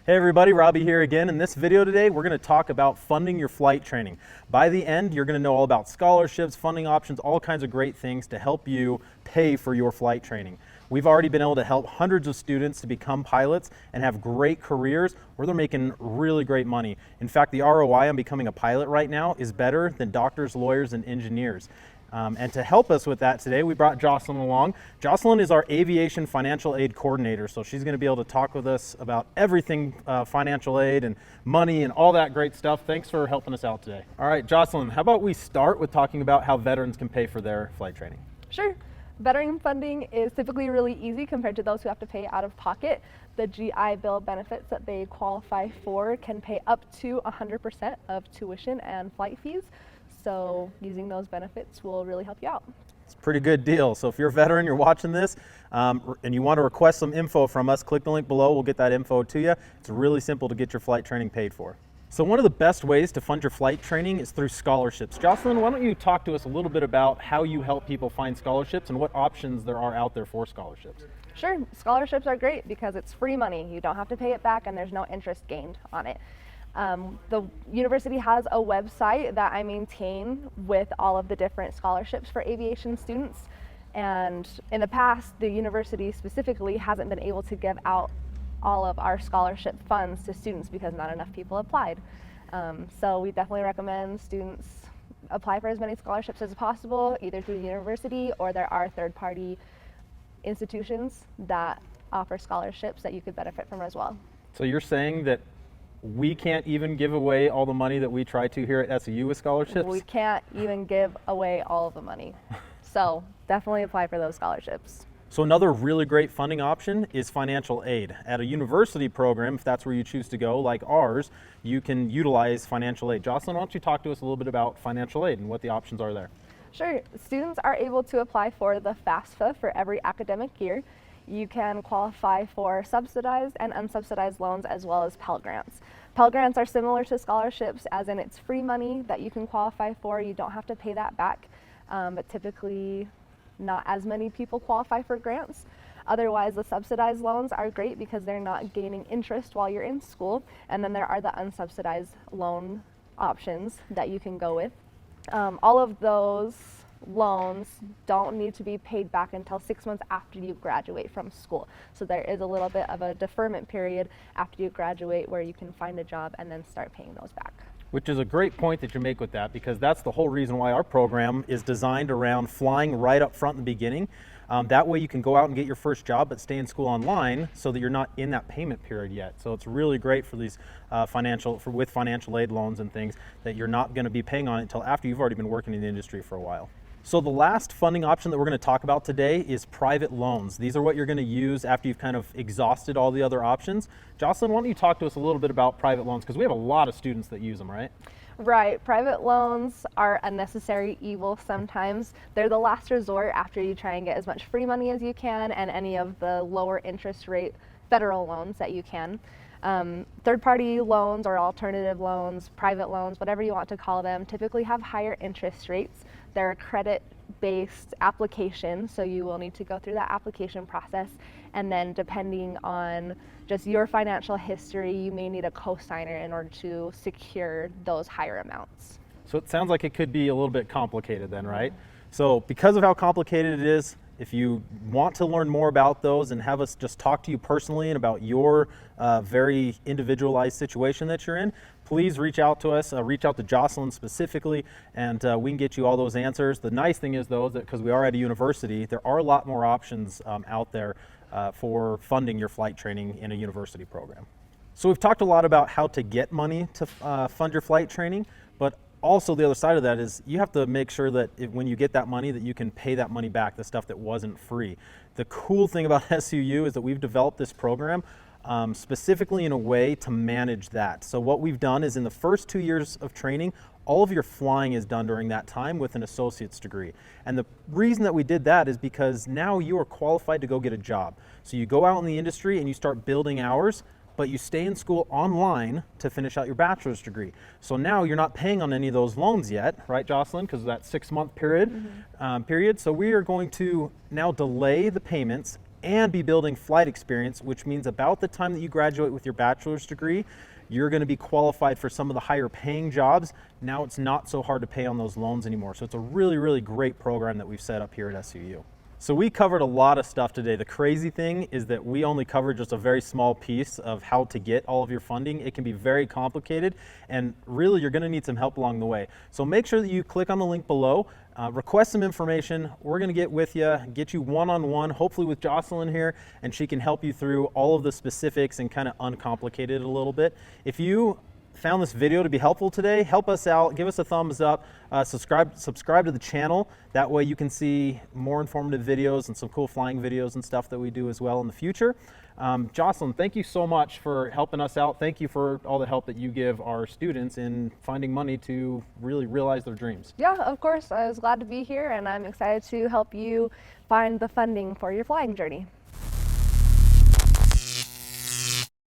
Hey everybody, Robbie here again. In this video today, we're going to talk about funding your flight training. By the end, you're going to know all about scholarships, funding options, all kinds of great things to help you pay for your flight training. We've already been able to help hundreds of students to become pilots and have great careers where they're making really great money. In fact, the ROI on becoming a pilot right now is better than doctors, lawyers, and engineers. And to help us with that today, we brought Jocelyn along. Jocelyn is our Aviation Financial Aid Coordinator, so she's going to be able to talk with us about everything financial aid and money and all that great stuff. Thanks for helping us out today. All right, Jocelyn, how about we start with talking about how veterans can pay for their flight training? Sure. Veteran funding is typically really easy compared to those who have to pay out of pocket. The GI Bill benefits that they qualify for can pay up to 100% of tuition and flight fees. So using those benefits will really help you out. It's a pretty good deal. So if you're a veteran, you're watching this, and you want to request some info from us, click the link below. We'll get that info to you. It's really simple to get your flight training paid for. So one of the best ways to fund your flight training is through scholarships. Jocelyn, why don't you talk to us a little bit about how you help people find scholarships and what options there are out there for scholarships? Sure. Scholarships are great because it's free money. You don't have to pay it back and there's no interest gained on it. The university has a website that I maintain with all of the different scholarships for aviation students. And in the past, the university specifically hasn't been able to give out all of our scholarship funds to students because not enough people applied. So we definitely recommend students apply for as many scholarships as possible, either through the university or there are third-party institutions that offer scholarships that you could benefit from as well. So you're saying that we can't even give away all the money that we try to here at SEU with scholarships? We can't even give away all of the money. So definitely apply for those scholarships. So another really great funding option is financial aid. At a university program, if that's where you choose to go, like ours, you can utilize financial aid. Jocelyn, why don't you talk to us a little bit about financial aid and what the options are there? Sure. Students are able to apply for the FAFSA for every academic year. You can qualify for subsidized and unsubsidized loans as well as Pell Grants. Pell Grants are similar to scholarships as in it's free money that you can qualify for. You don't have to pay that back, but typically not as many people qualify for grants. Otherwise, the subsidized loans are great because they're not gaining interest while you're in school. And then there are the unsubsidized loan options that you can go with. All of those loans don't need to be paid back until 6 months after you graduate from school. So there is a little bit of a deferment period after you graduate where you can find a job and then start paying those back. Which is a great point that you make with that, because that's the whole reason why our program is designed around flying right up front in the beginning. That way you can go out and get your first job but stay in school online so that you're not in that payment period yet. So it's really great for these with financial aid loans and things that you're not going to be paying on it until after you've already been working in the industry for a while. So the last funding option that we're going to talk about today is private loans. These are what you're going to use after you've kind of exhausted all the other options. Jocelyn, why don't you talk to us a little bit about private loans, because we have a lot of students that use them, right? Right. Private loans are a necessary evil sometimes. They're the last resort after you try and get as much free money as you can and any of the lower interest rate federal loans that you can. Third-party loans or alternative loans, private loans, whatever you want to call them, typically have higher interest rates. They're a credit-based application, so you will need to go through that application process. And then depending on just your financial history, you may need a co-signer in order to secure those higher amounts. So it sounds like it could be a little bit complicated then, right? So because of how complicated it is, if you want to learn more about those and have us just talk to you personally and about your very individualized situation that you're in, please reach out to us, reach out to Jocelyn specifically, and we can get you all those answers. The nice thing is, though, that because we are at a university, there are a lot more options out there for funding your flight training in a university program. So we've talked a lot about how to get money to fund your flight training, but also the other side of that is you have to make sure that when you get that money that you can pay that money back, the stuff that wasn't free. The cool thing about SUU is that we've developed this program specifically in a way to manage that. So what we've done is in the first 2 years of training, all of your flying is done during that time with an associate's degree. And the reason that we did that is because now you are qualified to go get a job. So you go out in the industry and you start building hours, but you stay in school online to finish out your bachelor's degree. So now you're not paying on any of those loans yet, right, Jocelyn? Because of that 6 month period. So we are going to now delay the payments and be building flight experience, which means about the time that you graduate with your bachelor's degree, you're going to be qualified for some of the higher paying jobs. Now it's not so hard to pay on those loans anymore. So it's a really, really great program that we've set up here at SUU. So we covered a lot of stuff today. The crazy thing is that we only covered just a very small piece of how to get all of your funding. It can be very complicated, and really you're going to need some help along the way. So make sure that you click on the link below, request some information. We're going to get with you, get you one-on-one, hopefully with Jocelyn here, and she can help you through all of the specifics and kind of uncomplicate it a little bit. If you found this video to be helpful today, help us out, give us a thumbs up, subscribe to the channel. That way you can see more informative videos and some cool flying videos and stuff that we do as well in the future. Jocelyn, thank you so much for helping us out. Thank you for all the help that you give our students in finding money to really realize their dreams. Yeah, of course. I was glad to be here, and I'm excited to help you find the funding for your flying journey.